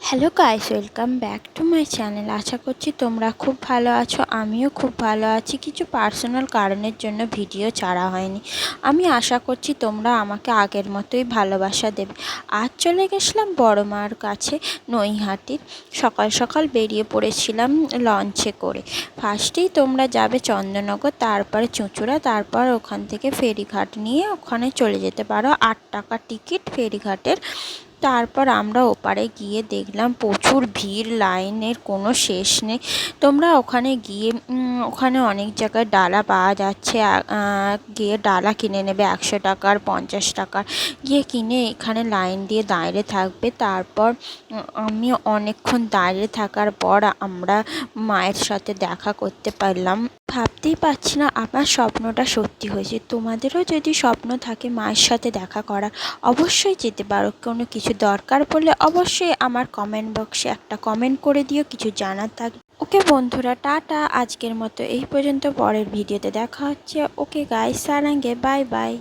Hello guys, welcome back to my channel. আশা করছি তোমরা খুব ভালো আছো। আমিও খুব ভালো আছি। কিছু পার্সোনাল কারণের জন্য ভিডিও ছাড়া হয়নি। আমি আশা করছি তোমরা আমাকে আগের মতোই ভালোবাসা দেবে। আজ চলে গেছিলাম বড় মার কাছে নৈহাটির। সকাল সকাল বেরিয়ে পড়েছিলাম লঞ্চে করে। ফার্স্টেই তোমরা যাবে চন্দননগর, তারপরে চুঁচুড়া, তারপর ওখান থেকে ফেরিঘাট নিয়ে ওখানে চলে যেতে পারো। 8 টাকা টিকিট ফেরিঘাটের। তারপর আমরা ওপারে গিয়ে দেখলাম প্রচুর ভিড়, লাইনের কোনো শেষ নেই। তোমরা ওখানে গিয়ে ওখানে অনেক জায়গায় ডালা পাওয়া যাচ্ছে। গিয়ে ডালা কিনে নেবে 100 টাকার, 50 টাকার। গিয়ে কিনে এখানে লাইন দিয়ে দাঁড়িয়ে থাকবে। তারপর আমি অনেকক্ষণ দাঁড়িয়ে থাকার পর আমরা মায়ের সাথে দেখা করতে পারলাম। ভাবতেই পারছি না আমার স্বপ্নটা সত্যি হয়েছে। তোমাদেরও যদি স্বপ্ন থাকে মায়ের সাথে দেখা করার, অবশ্যই যেতে পারো। কোনো কিছু দরকার পড়লে অবশ্যই আমার কমেন্ট বক্সে একটা কমেন্ট করে দিও কিছু জানার থাকলে। ওকে বন্ধুরা, টাটা। আজকের মতো এই পর্যন্ত। পরের ভিডিওতে দেখা হচ্ছে। ওকে গাইস, সারাঙ্গে, বাই বাই।